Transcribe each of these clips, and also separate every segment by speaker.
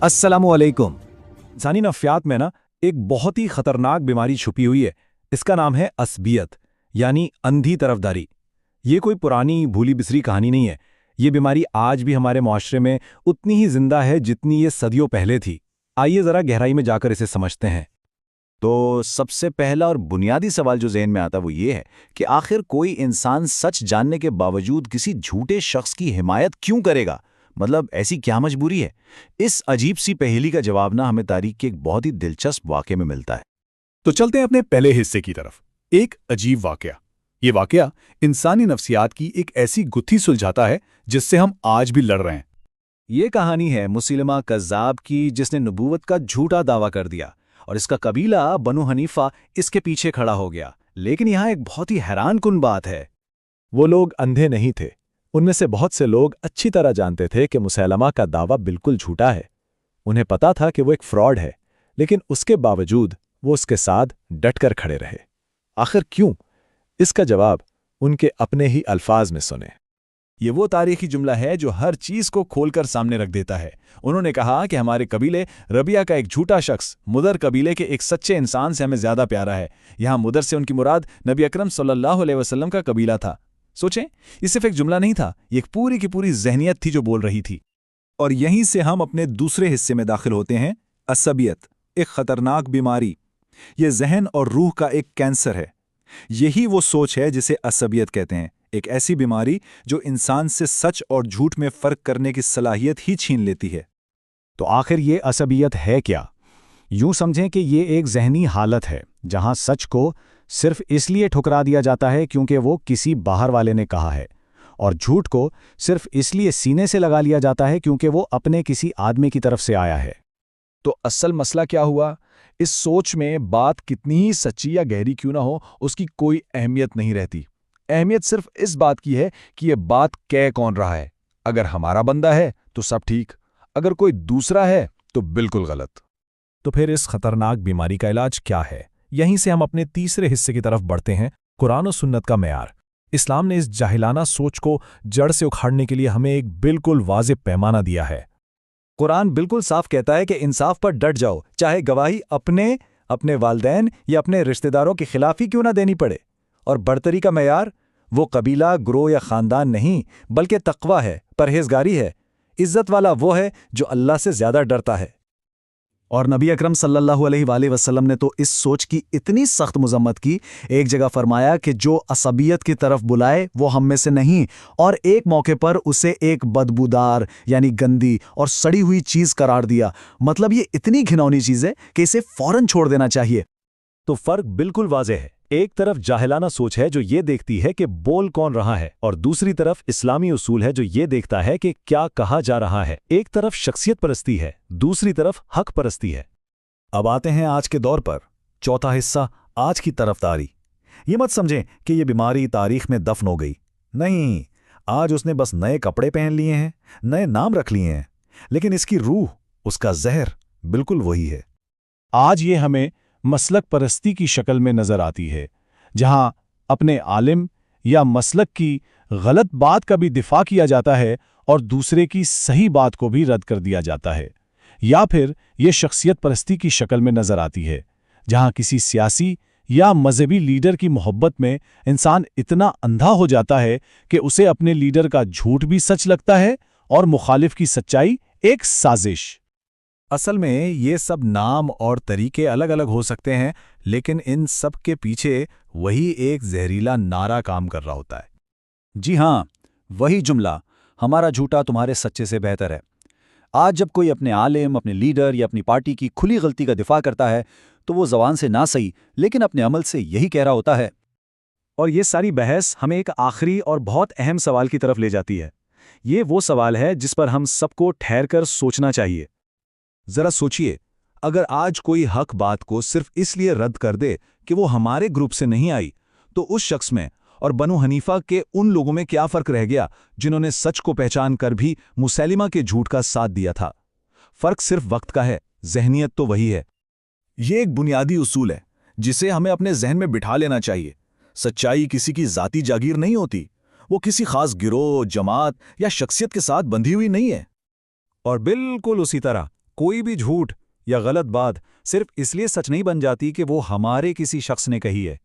Speaker 1: अस्सलामुअलैकुम। जानी नफ्सियात में ना एक बहुत ही खतरनाक बीमारी छुपी हुई है। इसका नाम है असबियत, यानी अंधी तरफदारी। ये कोई पुरानी भूली बिसरी कहानी नहीं है। ये बीमारी आज भी हमारे मुआशरे में उतनी ही जिंदा है जितनी ये सदियों पहले थी। आइए जरा गहराई में जाकर इसे समझते हैं।
Speaker 2: तो सबसे पहला और बुनियादी सवाल जो ज़हन में आता है वो ये है कि आखिर कोई इंसान सच जानने के बावजूद किसी झूठे शख्स की हिमायत क्यों करेगा? मतलब ऐसी क्या मजबूरी है? इस अजीब सी पहेली का जवाब ना हमें तारीख के एक बहुत ही दिलचस्प वाक़े में मिलता है।
Speaker 3: तो चलते हैं अपने पहले हिस्से की तरफ। एक अजीब वाकया। ये वाकया इंसानी नफ्सियात की एक ऐसी गुत्थी सुलझाता है जिससे हम आज भी लड़ रहे हैं।
Speaker 2: ये कहानी है मुसैलमा कज़्ज़ाब की, जिसने नबूवत का झूठा दावा कर दिया और इसका कबीला बनु हनीफा इसके पीछे खड़ा हो गया। लेकिन यहाँ एक बहुत ही हैरानकुन बात है।
Speaker 1: वो लोग अंधे नहीं थे। उनमें से बहुत से लोग अच्छी तरह जानते थे कि मुसैलमा का दावा बिल्कुल झूठा है। उन्हें पता था कि वो एक फ्रॉड है, लेकिन उसके बावजूद वो उसके साथ डटकर खड़े रहे। आखिर क्यों? इसका जवाब उनके अपने ही अल्फाज में सुने।
Speaker 3: ये वो तारीखी जुमला है जो हर चीज को खोलकर सामने रख देता है। उन्होंने कहा कि हमारे कबीले रबिया का एक झूठा शख्स मुदर कबीले के एक सच्चे इंसान से हमें ज्यादा प्यारा है। यहाँ मुदर से उनकी मुराद नबी अकरम सल्लल्लाहु अलैहि वसल्लम का कबीला था। सोचें, ये सिर्फ एक जुमला नहीं था, ये एक पूरी की पूरी ज़हनियत थी जो बोल रही थी।
Speaker 4: और यहीं से हम अपने दूसरे हिस्से में दाखिल होते हैं। असबियत, एक खतरनाक बीमारी। ये जहन और रूह का एक कैंसर है। यही वो सोच है जिसे असबियत कहते हैं। एक ऐसी बीमारी जो इंसान से सच और झूठ में फर्क करने की सलाहियत ही छीन लेती है।
Speaker 1: तो आखिर ये असबियत है क्या? यूं समझें कि ये एक जहनी हालत है जहां सच को सिर्फ इसलिए ठुकरा दिया जाता है क्योंकि वो किसी बाहर वाले ने कहा है, और झूठ को सिर्फ इसलिए सीने से लगा लिया जाता है क्योंकि वो अपने किसी आदमी की तरफ से आया है।
Speaker 3: तो असल मसला क्या हुआ? इस सोच में बात कितनी ही सच्ची या गहरी क्यों ना हो, उसकी कोई अहमियत नहीं रहती। अहमियत सिर्फ इस बात की है कि ये बात कह कौन रहा है। अगर हमारा बंदा है तो सब ठीक, अगर कोई दूसरा है तो बिल्कुल गलत।
Speaker 1: तो फिर इस खतरनाक बीमारी का इलाज क्या है? यहीं से हम अपने तीसरे हिस्से की तरफ बढ़ते हैं, कुरान और सुन्नत का मेयार। इस्लाम ने इस जाहिलाना सोच को जड़ से उखाड़ने के लिए हमें एक बिल्कुल वाज़ेह पैमाना दिया है।
Speaker 2: कुरान बिल्कुल साफ कहता है कि इंसाफ पर डट जाओ, चाहे गवाही अपने वालिदैन या अपने रिश्तेदारों के खिलाफ ही क्यों ना देनी पड़े। और बरतरी का मेयार वो कबीला, ग्रोह या ख़ानदान नहीं, बल्कि तक़वा है, परहेज़गारी है। इज़्ज़त वाला वो है जो अल्लाह से ज़्यादा डरता है। और नबी अकरम सल्लल्लाहु अलैहि वसल्लम ने तो इस सोच की इतनी सख्त मज़म्मत की। एक जगह फरमाया कि जो असबियत की तरफ बुलाए वो हम में से नहीं, और एक मौके पर उसे एक बदबूदार यानी गंदी और सड़ी हुई चीज़ करार दिया। मतलब ये इतनी घिनौनी चीज़ है कि इसे फ़ौरन छोड़ देना चाहिए।
Speaker 1: तो फर्क बिल्कुल वाज़ेह है। एक तरफ जाहिलाना सोच है जो ये देखती है कि बोल कौन रहा है, और दूसरी तरफ इस्लामी उसूल है जो ये देखता है कि क्या कहा जा रहा है। एक तरफ शख्सियत परस्ती है, दूसरी तरफ हक परस्ती है।
Speaker 2: अब आते हैं आज के दौर पर। चौथा हिस्सा, आज की तरफदारी। ये मत समझें कि ये बीमारी तारीख में दफन हो गई। नहीं, आज उसने बस नए कपड़े पहन लिए हैं, नए नाम रख लिए हैं, लेकिन इसकी रूह, उसका जहर बिल्कुल वही है।
Speaker 1: आज ये हमें मसलक परस्ती की शक्ल में नजर आती है, जहां अपने आलिम या मसलक की गलत बात का भी दिफा किया जाता है और दूसरे की सही बात को भी रद्द कर दिया जाता है। या फिर ये शख्सियत परस्ती की शक्ल में नजर आती है, जहां किसी सियासी या मजहबी लीडर की मोहब्बत में इंसान इतना अंधा हो जाता है कि उसे अपने लीडर का झूठ भी सच लगता है और मुखालिफ की सच्चाई एक साजिश।
Speaker 2: असल में ये सब नाम और तरीके अलग अलग हो सकते हैं, लेकिन इन सब के पीछे वही एक जहरीला नारा काम कर रहा होता है। जी हाँ, वही जुमला, हमारा झूठा तुम्हारे सच्चे से बेहतर है। आज जब कोई अपने आलिम, अपने लीडर या अपनी पार्टी की खुली गलती का दिफा करता है तो वो ज़बान से ना सही लेकिन अपने अमल से यही कह रहा होता है।
Speaker 1: और ये सारी बहस हमें एक आखिरी और बहुत अहम सवाल की तरफ ले जाती है। ये वो सवाल है जिस पर हम सबको ठहरकर सोचना चाहिए।
Speaker 4: जरा सोचिए, अगर आज कोई हक बात को सिर्फ इसलिए रद्द कर दे कि वो हमारे ग्रुप से नहीं आई, तो उस शख्स में और बनु हनीफा के उन लोगों में क्या फर्क रह गया जिन्होंने सच को पहचान कर भी मुसैलिमा के झूठ का साथ दिया था? फर्क सिर्फ वक्त का है, जहनियत तो वही है। ये एक बुनियादी उसूल है जिसे हमें अपने जहन में बिठा लेना चाहिए। सच्चाई किसी की जाती जागीर नहीं होती, वो किसी खास गिरोह, जमात या शख्सियत के साथ बंधी हुई नहीं है। और बिल्कुल उसी तरह
Speaker 2: کوئی بھی جھوٹ یا غلط بات صرف اس لیے سچ نہیں بن جاتی کہ وہ ہمارے کسی شخص نے کہی ہے۔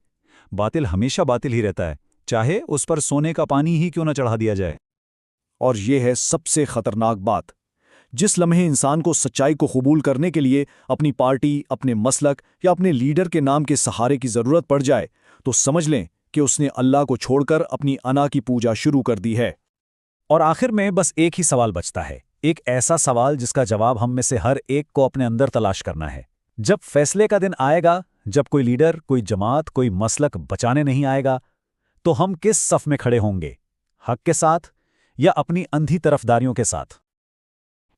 Speaker 2: باطل ہمیشہ باطل ہی رہتا ہے، چاہے اس پر سونے کا پانی ہی کیوں نہ چڑھا دیا جائے۔
Speaker 3: اور یہ ہے سب سے خطرناک بات، جس لمحے انسان کو سچائی کو قبول کرنے کے لیے اپنی پارٹی، اپنے مسلک یا اپنے لیڈر کے نام کے سہارے کی ضرورت پڑ جائے تو سمجھ لیں کہ اس نے اللہ کو چھوڑ کر اپنی انا کی پوجا شروع کر دی ہے۔
Speaker 2: اور آخر میں بس ایک ہی سوال بچتا ہے، ایک ایسا سوال جس کا جواب ہم میں سے ہر ایک کو اپنے اندر تلاش کرنا ہے۔ جب فیصلے کا دن آئے گا، جب کوئی لیڈر، کوئی جماعت، کوئی مسلک بچانے نہیں آئے گا، تو ہم کس صف میں کھڑے ہوں گے؟ حق کے ساتھ یا اپنی اندھی طرفداریوں کے ساتھ؟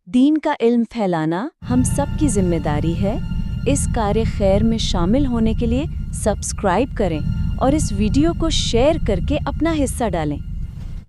Speaker 5: دین کا علم پھیلانا ہم سب کی ذمہ داری ہے۔ اس کار خیر میں شامل ہونے کے لیے سبسکرائب کریں اور اس ویڈیو کو شیئر کر کے اپنا حصہ ڈالیں۔